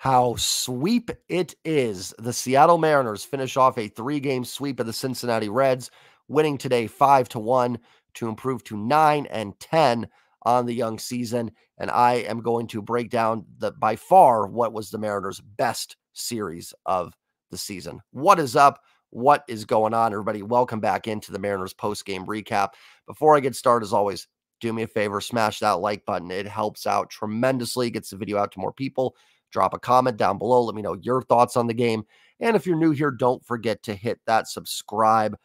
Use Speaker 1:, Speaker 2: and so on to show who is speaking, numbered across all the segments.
Speaker 1: how sweep it is. The Seattle Mariners finish off a 3-game sweep of the Cincinnati Reds, winning today 5-1 to improve to 9-10 on the young season. And I am going to break down by far what was the Mariners' best series of the season. What is up? What is going on, everybody? Welcome back into the Mariners post-game recap. Before I get started, as always, do me a favor, smash that like button. It helps out tremendously, gets the video out to more people. Drop a comment down below. Let me know your thoughts on the game. And if you're new here, don't forget to hit that subscribe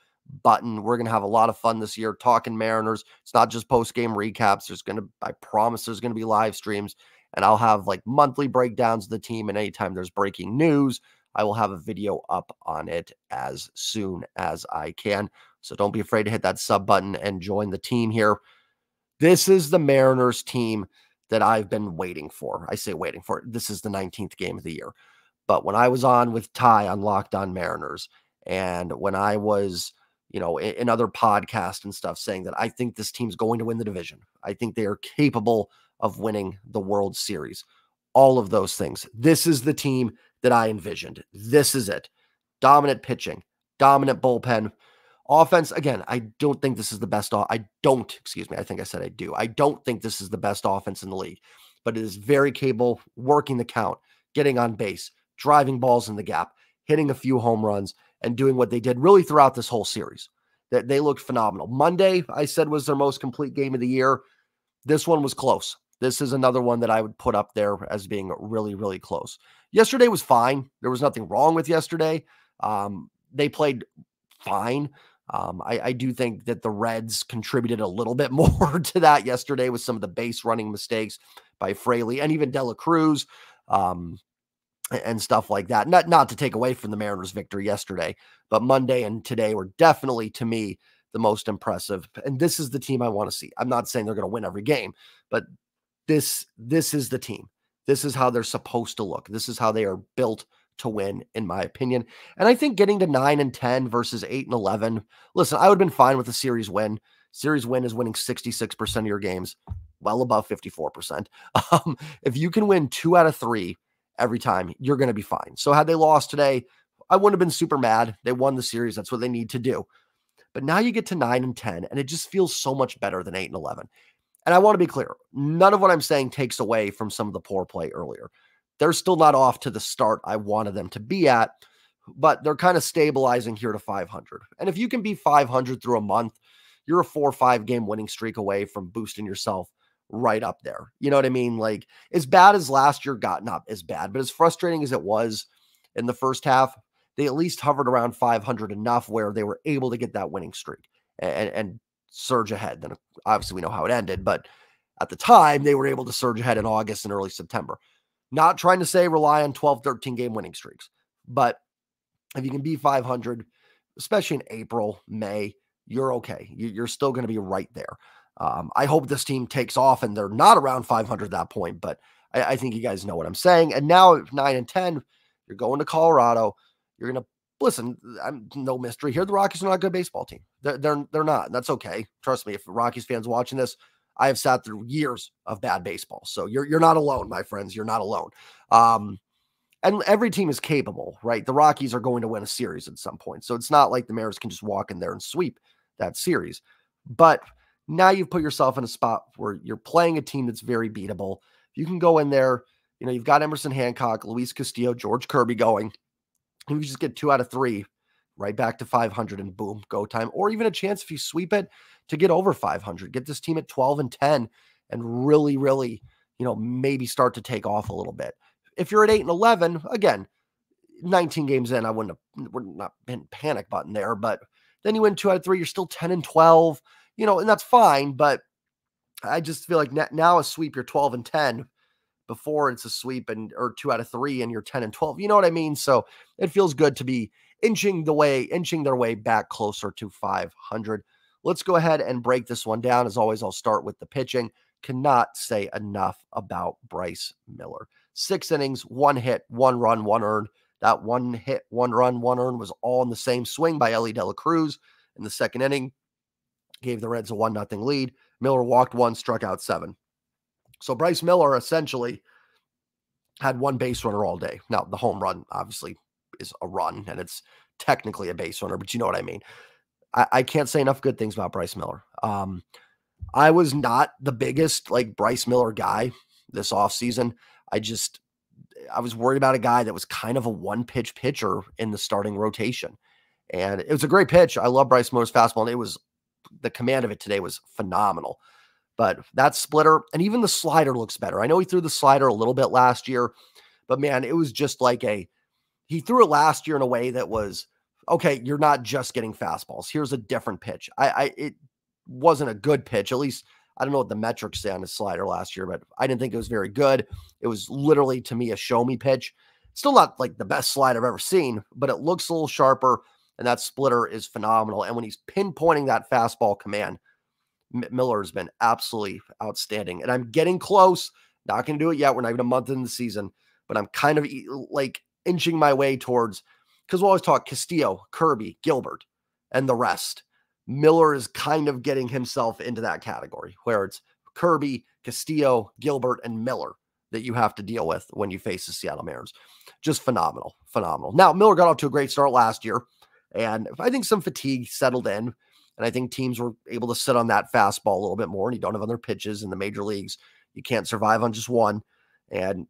Speaker 1: button. We're going to have a lot of fun this year talking Mariners. It's not just post-game recaps. I promise there's going to be live streams, and I'll have like monthly breakdowns of the team. And anytime there's breaking news, I will have a video up on it as soon as I can. So don't be afraid to hit that sub button and join the team here. This is the Mariners team that I've been waiting for. I say waiting for. This is the 19th game of the year. But when I was on with Ty on Locked On Mariners, and when I was, in other podcasts and stuff saying that I think this team's going to win the division. I think they are capable of winning the World Series. All of those things. This is the team that I envisioned. This is it. Dominant pitching, dominant bullpen. Offense, again, I don't think this is the best. I think I said I do. I don't think this is the best offense in the league, but it is very capable, working the count, getting on base, driving balls in the gap, hitting a few home runs, and doing what they did really throughout this whole series. That they looked phenomenal. Monday, I said, was their most complete game of the year. This one was close. This is another one that I would put up there as being really, really close. Yesterday was fine. There was nothing wrong with yesterday. They played fine. I do think that the Reds contributed a little bit more to that yesterday with some of the base running mistakes by Fraley and even De La Cruz and stuff like that. Not to take away from the Mariners' victory yesterday, but Monday and today were definitely, to me, the most impressive. And this is the team I want to see. I'm not saying they're going to win every game, but this is the team. This is how they're supposed to look. This is how they are built to win, in my opinion. And I think getting to 9-10 versus 8-11, listen, I would have been fine with a series win. Series win is winning 66% of your games, well above 54%. If you can win 2 out of 3 every time, you're going to be fine. So had they lost today, I wouldn't have been super mad. They won the series. That's what they need to do. But now you get to 9-10, and it just feels so much better than 8-11. And I want to be clear, none of what I'm saying takes away from some of the poor play earlier. They're still not off to the start I wanted them to be at, but they're kind of stabilizing here to 500. And if you can be 500 through a month, you're a 4 or 5 game winning streak away from boosting yourself right up there. You know what I mean? Like, as bad as last year got, not as bad, but as frustrating as it was in the first half, they at least hovered around 500 enough where they were able to get that winning streak and surge ahead. Then obviously we know how it ended, but at the time they were able to surge ahead in August and early September. Not trying to say rely on 12, 13 game winning streaks, but if you can be 500, especially in April, May, you're okay. You're still going to be right there. I hope this team takes off and they're not around 500 at that point, but I think you guys know what I'm saying. And now at 9-10, you're going to Colorado. You're going to listen. No mystery here. The Rockies are not a good baseball team. They're not. That's okay. Trust me. If Rockies fans watching this, I have sat through years of bad baseball. So you're not alone, my friends. You're not alone. And every team is capable, right? The Rockies are going to win a series at some point. So it's not like the Mariners can just walk in there and sweep that series. But now you've put yourself in a spot where you're playing a team that's very beatable. You can go in there, you've got Emerson Hancock, Luis Castillo, George Kirby going. You just get 2 out of 3, right back to 500 and boom, go time. Or even a chance if you sweep it to get over 500, get this team at 12-10 and really, really, maybe start to take off a little bit. If you're at 8-11, again, 19 games in, we're not been panic button there, but then you win 2 out of 3, you're still 10-12, and that's fine. But I just feel like now a sweep, you're 12-10. Before it's a sweep or 2 out of 3 and you're 10-12. You know what I mean? So it feels good to be inching their way back closer to 500. Let's go ahead and break this one down. As always, I'll start with the pitching. Cannot say enough about Bryce Miller. 6 innings, 1 hit, 1 run, 1 earned. That 1 hit, 1 run, 1 earned was all in the same swing by Elly De La Cruz in the second inning. Gave the Reds a 1-0 lead. Miller walked 1, struck out 7. So Bryce Miller essentially had one base runner all day. Now, the home run obviously is a run, and it's technically a base runner, but you know what I mean. I can't say enough good things about Bryce Miller. I was not the biggest like Bryce Miller guy this offseason. I was worried about a guy that was kind of a one-pitch pitcher in the starting rotation. And it was a great pitch. I love Bryce Miller's fastball, and the command of it today was phenomenal. But that splitter and even the slider looks better. I know he threw the slider a little bit last year, but man, it was just like he threw it last year in a way that was, okay, you're not just getting fastballs. Here's a different pitch. It wasn't a good pitch. At least I don't know what the metrics say on his slider last year, but I didn't think it was very good. It was literally, to me, a show me pitch. Still not like the best slide I've ever seen, but it looks a little sharper, and that splitter is phenomenal. And when he's pinpointing that fastball command, Miller has been absolutely outstanding. And I'm getting close. Not going to do it yet. We're not even a month in the season, but I'm kind of like inching my way towards, because we'll always talk Castillo, Kirby, Gilbert, and the rest. Miller is kind of getting himself into that category where it's Kirby, Castillo, Gilbert, and Miller that you have to deal with when you face the Seattle Mariners. Just phenomenal, phenomenal. Now, Miller got off to a great start last year, and I think some fatigue settled in, and I think teams were able to sit on that fastball a little bit more, and you don't have other pitches in the major leagues. You can't survive on just one, and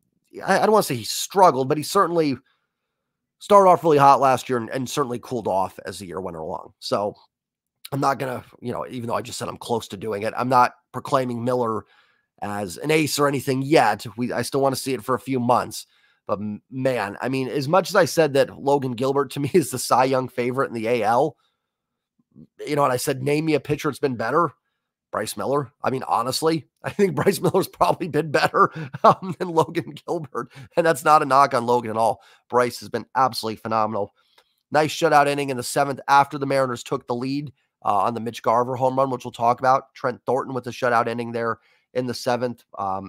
Speaker 1: I don't want to say he struggled, but he certainly started off really hot last year and certainly cooled off as the year went along. So I'm not going to, even though I just said I'm close to doing it, I'm not proclaiming Miller as an ace or anything yet. I still want to see it for a few months. But man, I mean, as much as I said that Logan Gilbert to me is the Cy Young favorite in the AL, and I said, name me a pitcher that's been better. Bryce Miller. I mean, honestly, I think Bryce Miller's probably been better than Logan Gilbert. And that's not a knock on Logan at all. Bryce has been absolutely phenomenal. Nice shutout inning in the 7th after the Mariners took the lead on the Mitch Garver home run, which we'll talk about. Trent Thornton with a shutout inning there in the 7th.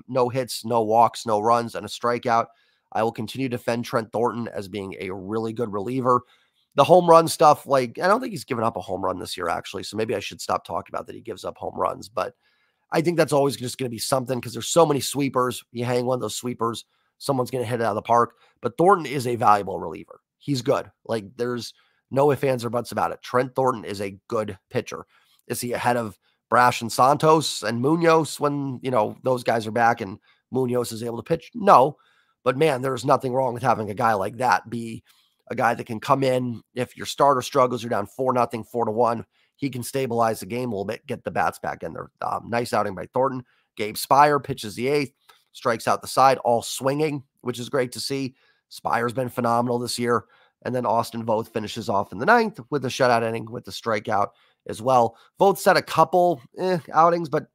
Speaker 1: No hits, no walks, no runs, and a strikeout. I will continue to defend Trent Thornton as being a really good reliever. The home run stuff, I don't think he's given up a home run this year, actually. So maybe I should stop talking about that he gives up home runs. But I think that's always just going to be something because there's so many sweepers. You hang one of those sweepers, someone's going to hit it out of the park. But Thornton is a valuable reliever. He's good. There's no ifs, ands, or buts about it. Trent Thornton is a good pitcher. Is he ahead of Brash and Santos and Munoz when, those guys are back and Munoz is able to pitch? No. But, man, there's nothing wrong with having a guy like that be a guy that can come in. If your starter struggles, you're down 4-0, 4-1. He can stabilize the game a little bit, get the bats back in there. Nice outing by Thornton. Gabe Spire pitches the 8th, strikes out the side, all swinging, which is great to see. Spire's been phenomenal this year. And then Austin Voth finishes off in the 9th with a shutout inning with the strikeout as well. Voth had a couple outings, but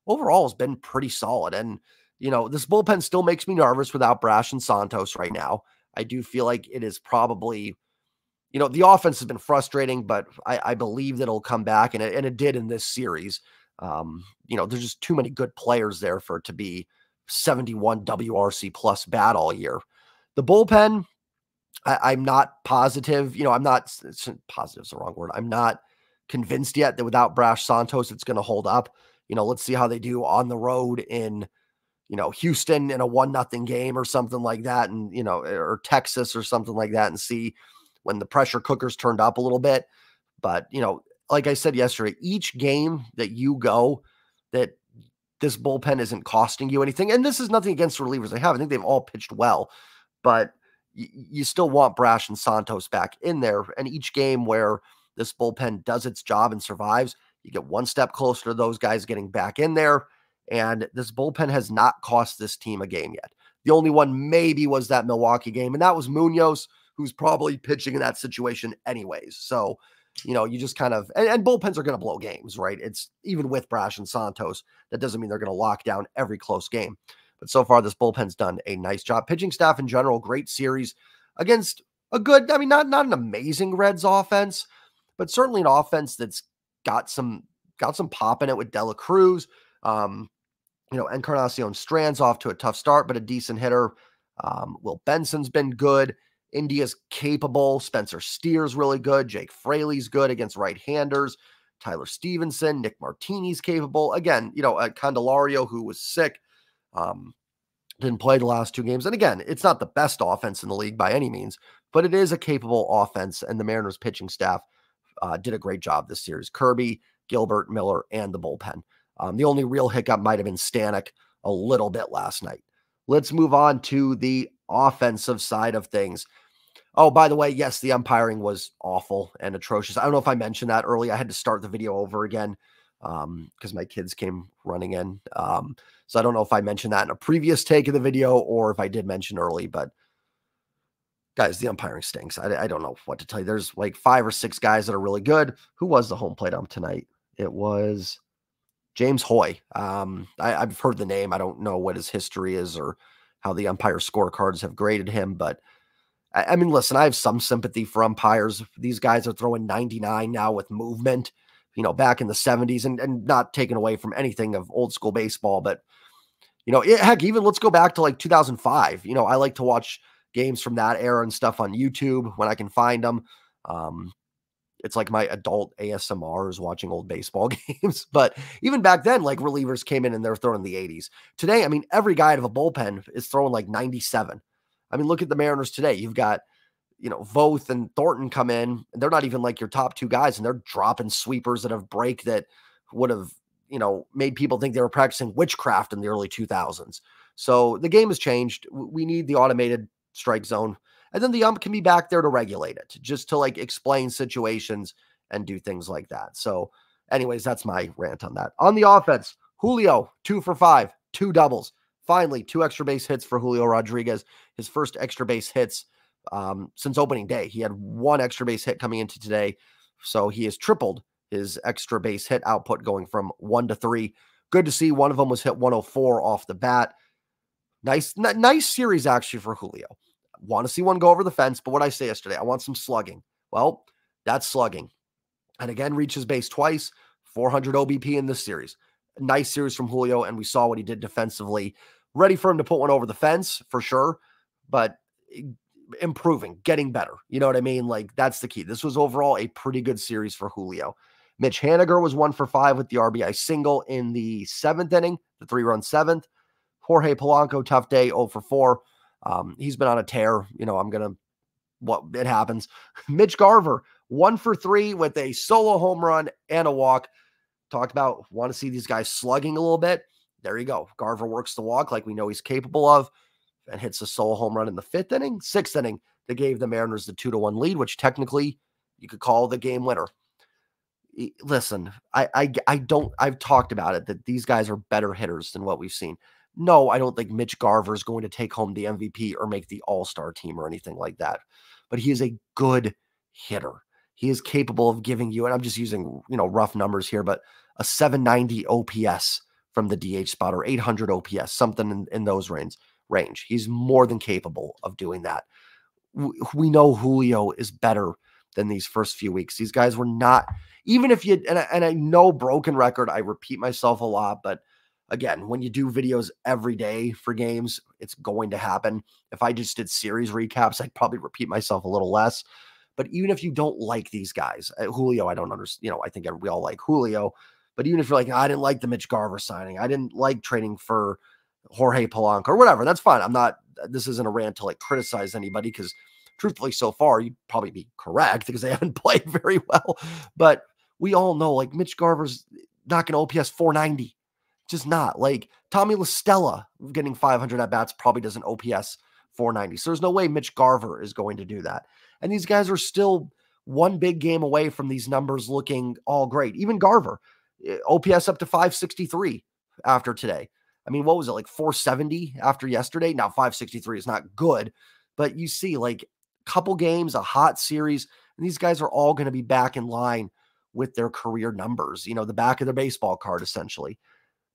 Speaker 1: overall has been pretty solid. And, this bullpen still makes me nervous without Brash and Santos right now. I do feel like it is probably, the offense has been frustrating, but I believe that it'll come back, and it did in this series. There's just too many good players there for it to be 71 WRC plus bad all year. The bullpen, I'm not positive. I'm not positive is the wrong word. I'm not convinced yet that without Brash Santos, it's going to hold up. Let's see how they do on the road in Houston in a 1-0 game or something like that. And, or Texas or something like that, and see when the pressure cookers turned up a little bit. But, like I said yesterday, each game that you go that this bullpen isn't costing you anything. And this is nothing against the relievers they have. I think they've all pitched well, but you still want Brash and Santos back in there. And each game where this bullpen does its job and survives, you get one step closer to those guys getting back in there. And this bullpen has not cost this team a game yet. The only one maybe was that Milwaukee game, and that was Munoz, who's probably pitching in that situation anyways. So, you just kind of, and bullpens are going to blow games, right? It's even with Brash and Santos, that doesn't mean they're going to lock down every close game. But so far, this bullpen's done a nice job. Pitching staff in general, great series against a good, not an amazing Reds offense, but certainly an offense that's got some pop in it with Dela Cruz. Encarnacion Strand's off to a tough start, but a decent hitter. Will Benson's been good. India's capable. Spencer Steer's really good. Jake Fraley's good against right-handers. Tyler Stevenson, Nick Martini's capable. Again, Candelario, who was sick, Didn't play the last 2 games. And again, it's not the best offense in the league by any means, but it is a capable offense. And the Mariners pitching staff did a great job this series. Kirby, Gilbert, Miller, and the bullpen. The only real hiccup might have been Stanek a little bit last night. Let's move on to the offensive side of things. Oh, by the way, yes, the umpiring was awful and atrocious. I don't know if I mentioned that early. I had to start the video over again because my kids came running in. So I don't know if I mentioned that in a previous take of the video or if I did mention early, but guys, the umpiring stinks. I don't know what to tell you. There's like 5 or 6 guys that are really good. Who was the home plate ump tonight? It was James Hoy. I've heard the name. I don't know what his history is or how the umpire scorecards have graded him, but I mean, listen, I have some sympathy for umpires. These guys are throwing 99 now with movement, back in the 70s and not taken away from anything of old school baseball. But, heck, even let's go back to like 2005. I like to watch games from that era and stuff on YouTube when I can find them. It's like my adult ASMR is watching old baseball games. But even back then, like relievers came in and they're throwing the 80s. Today, I mean, every guy out of a bullpen is throwing like 97. I mean, look at the Mariners today. You've got, Voth and Thornton come in, and they're not even like your top 2 guys, and they're dropping sweepers that have break that would have, made people think they were practicing witchcraft in the early 2000s. So the game has changed. We need the automated strike zone, and then the ump can be back there to regulate it, just to like explain situations and do things like that. So anyways, that's my rant on that. On the offense, Julio, 2 for 5, 2 doubles. Finally, 2 extra base hits for Julio Rodriguez, his first extra base hits since opening day. He had 1 extra base hit coming into today, so he has tripled his extra base hit output going from 1 to 3. Good to see. One of them was hit 104 off the bat. Nice series actually for Julio. Want to see one go over the fence, but what I say yesterday, I want some slugging. Well, that's slugging. And again, reaches base twice, 400 OBP in this series. Nice series from Julio, and we saw what he did defensively. Ready for him to put one over the fence, for sure, but improving, getting better. You know what I mean? Like, that's the key. This was overall a pretty good series for Julio. Mitch Haniger was 1 for 5 with the RBI single in the 7th inning, the 3-run 7th. Jorge Polanco, tough day, 0 for 4. He's been on a tear. It happens. Mitch Garver, 1 for 3 with a solo home run and a walk. Talked about, want to see these guys slugging a little bit. There you go. Garver works the walk like we know he's capable of and hits a solo home run in the 5th inning. 6th inning, they gave the Mariners the 2-1 lead, which technically you could call the game winner. Listen, I've talked about it, that these guys are better hitters than what we've seen. No, I don't think Mitch Garver is going to take home the MVP or make the all-star team or anything like that, but he is a good hitter. He is capable of giving you, and I'm just using, rough numbers here, but a 790 OPS from the DH spot or 800 OPS, something in those range. He's more than capable of doing that. We know Julio is better than these first few weeks. These guys were not, even if you, and I know broken record, I repeat myself a lot, but again, when you do videos every day for games, it's going to happen. If I just did series recaps, I'd probably repeat myself a little less. But even if you don't like these guys, Julio, I don't understand. I think we all like Julio. But even if you're like, I didn't like the Mitch Garver signing, I didn't like trading for Jorge Polanco or whatever, that's fine. This isn't a rant to like criticize anybody, because truthfully, so far, you'd probably be correct because they haven't played very well. But we all know, like, Mitch Garver's not going to OPS 490. Just not. Like, Tommy La Stella getting 500 at-bats probably doesn't OPS 490. So there's no way Mitch Garver is going to do that. And these guys are still one big game away from these numbers looking all great. Even Garver, OPS up to 563 after today. I mean, what was it, like 470 after yesterday? Now, 563 is not good, but you see, like, a couple games, a hot series, and these guys are all going to be back in line with their career numbers, the back of their baseball card, essentially.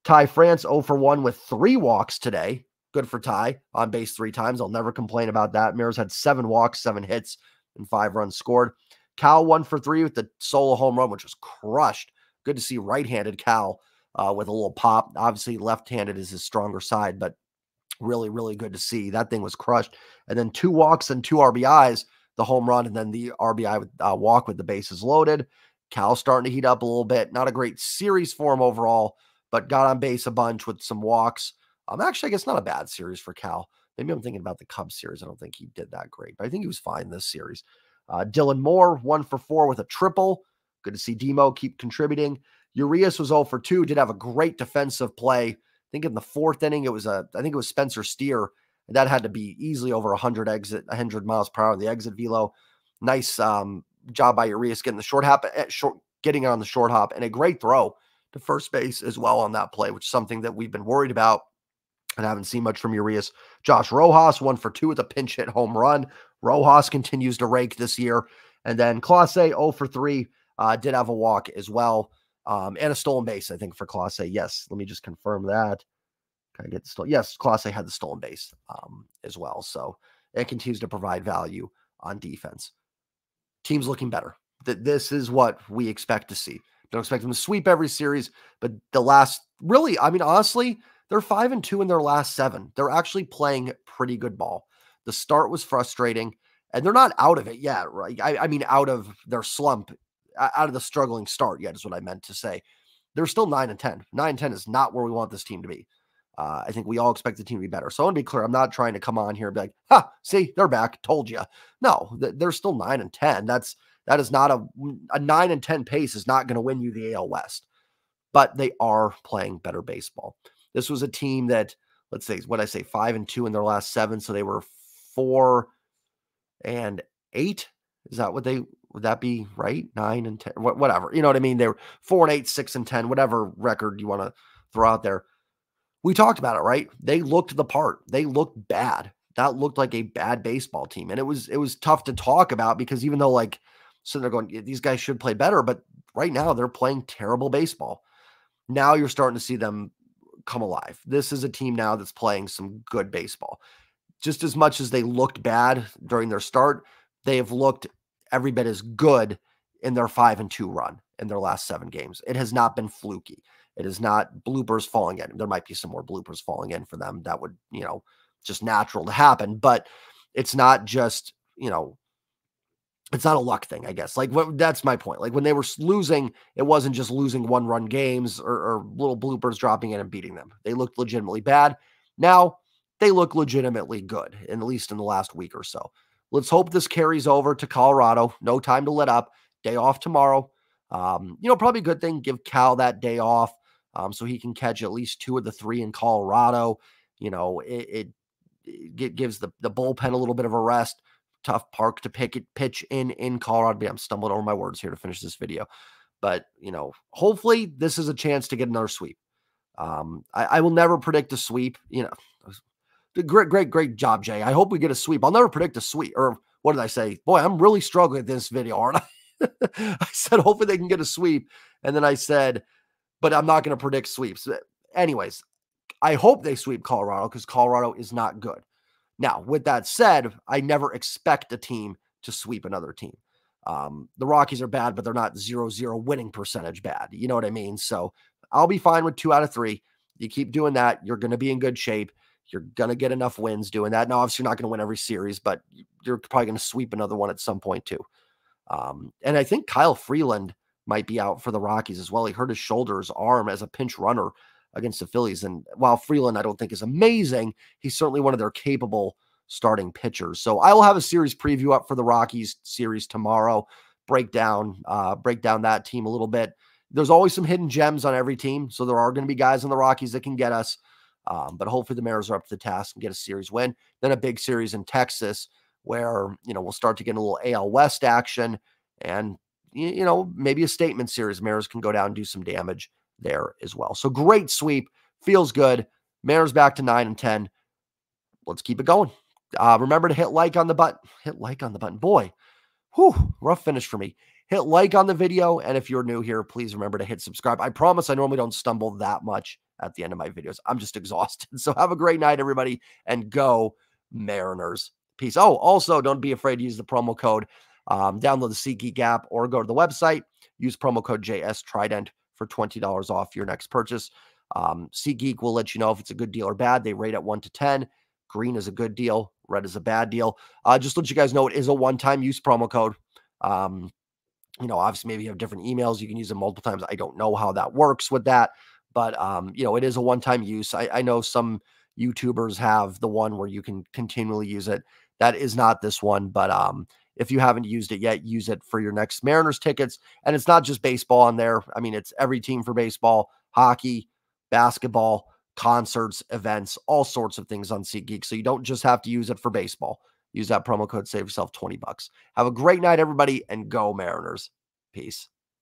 Speaker 1: Ty France, 0 for 1 with 3 walks today. Good for Ty, on base 3 times. I'll never complain about that. Mariners had 7 walks, 7 hits, and 5 runs scored. Cal, 1 for 3 with the solo home run, which was crushed. Good to see right-handed Cal with a little pop. Obviously, left-handed is his stronger side, but really, really good to see. That thing was crushed. And then 2 walks and 2 RBIs, the home run, and then the RBI with, walk with the bases loaded. Cal starting to heat up a little bit. Not a great series for him overall, but got on base a bunch with some walks. Actually, I guess not a bad series for Cal. Maybe I'm thinking about the Cubs series. I don't think he did that great, but I think he was fine this series. Dylan Moore, 1-for-4 with a triple. Good to see Demo keep contributing. Urias was 0-for-2, did have a great defensive play. I think in the fourth inning, I think it was Spencer Steer. That had to be easily over 100 miles per hour on the exit velo. Nice job by Urias getting the getting it on the short hop, and a great throw to first base as well on that play, which is something that we've been worried about and haven't seen much from Urias. Josh Rojas, 1-for-2 with a pinch hit home run. Rojas continues to rake this year. And then Clase, 0-for-3, did have a walk as well. And a stolen base, I think, for Clase. Yes, let me just confirm that. Can I get the stolen? Yes, Clase had the stolen base as well. So it continues to provide value on defense. Team's looking better. This is what we expect to see. Don't expect them to sweep every series, but honestly, they're 5-2 in their last 7. They're actually playing pretty good ball. The start was frustrating, and they're not out of it yet, right? Out of their slump, out of the struggling start yet is what I meant to say. They're still 9-10. 9-10 is not where we want this team to be. I think we all expect the team to be better. So I want to be clear. I'm not trying to come on here and be like, see, they're back. Told you. No, they're still 9-10. That is not a 9-10 pace is not going to win you the AL West, but they are playing better baseball. This was a team that, let's say, 5-2 in their last 7. So they were 4-8. Is that would that be right? 9-10, whatever. You know what I mean? They were 4-8, 6-10, whatever record you want to throw out there. We talked about it, right? They looked the part. They looked bad. That looked like a bad baseball team. And it was tough to talk about because even though so they're going, these guys should play better, but right now they're playing terrible baseball. Now you're starting to see them come alive. This is a team now that's playing some good baseball. Just as much as they looked bad during their start, they have looked every bit as good in their 5-2 run in their last 7 games. It has not been fluky. It is not bloopers falling in. There might be some more bloopers falling in for them. That would, just natural to happen, but it's not just, it's not a luck thing, I guess. That's my point. When they were losing, it wasn't just losing 1-run games or little bloopers dropping in and beating them. They looked legitimately bad. Now they look legitimately good, at least in the last week or so. Let's hope this carries over to Colorado. No time to let up. Day off tomorrow. Probably a good thing. Give Cal that day off so he can catch at least 2 of the 3 in Colorado. It gives the bullpen a little bit of a rest. Tough park to pitch in Colorado. I'm stumbling over my words here to finish this video. But, hopefully this is a chance to get another sweep. I will never predict a sweep. Great job, Jay. I hope we get a sweep. I'll never predict a sweep. Or what did I say? Boy, I'm really struggling with this video, aren't I? I said, hopefully they can get a sweep. And then I said, but I'm not going to predict sweeps. Anyways, I hope they sweep Colorado because Colorado is not good. Now, with that said, I never expect a team to sweep another team. The Rockies are bad, but they're not 0-0 winning percentage bad. You know what I mean? So I'll be fine with 2 out of 3. You keep doing that, you're going to be in good shape. You're going to get enough wins doing that. Now, obviously, you're not going to win every series, but you're probably going to sweep another one at some point too. And I think Kyle Freeland might be out for the Rockies as well. He hurt his shoulder, his arm as a pinch runner against the Phillies. And while Freeland, I don't think is amazing, he's certainly one of their capable starting pitchers. So I will have a series preview up for the Rockies series tomorrow, break down that team a little bit. There's always some hidden gems on every team. So there are going to be guys on the Rockies that can get us. But hopefully the Mariners are up to the task and get a series win. Then a big series in Texas where, we'll start to get a little AL West action and, maybe a statement series. Mariners can go down and do some damage there as well. So great sweep. Feels good. Mariners back to 9-10. Let's keep it going. Remember to hit like on the button. Hit like on the button. Boy, rough finish for me. Hit like on the video. And if you're new here, please remember to hit subscribe. I promise I normally don't stumble that much at the end of my videos. I'm just exhausted. So have a great night, everybody, and go Mariners. Peace. Oh, also, don't be afraid to use the promo code. Download the SeatGeek app or go to the website. Use promo code JSTrident for $20 off your next purchase. SeatGeek will let you know if it's a good deal or bad. They rate at 1 to 10. Green is a good deal. Red is a bad deal. Just let you guys know it is a one-time use promo code. Obviously maybe you have different emails. You can use them multiple times. I don't know how that works with that, but it is a one-time use. I know some YouTubers have the one where you can continually use it. That is not this one, but if you haven't used it yet, use it for your next Mariners tickets. And it's not just baseball on there. I mean, it's every team for baseball, hockey, basketball, concerts, events, all sorts of things on SeatGeek. So you don't just have to use it for baseball. Use that promo code, save yourself $20. Have a great night, everybody, and go Mariners. Peace.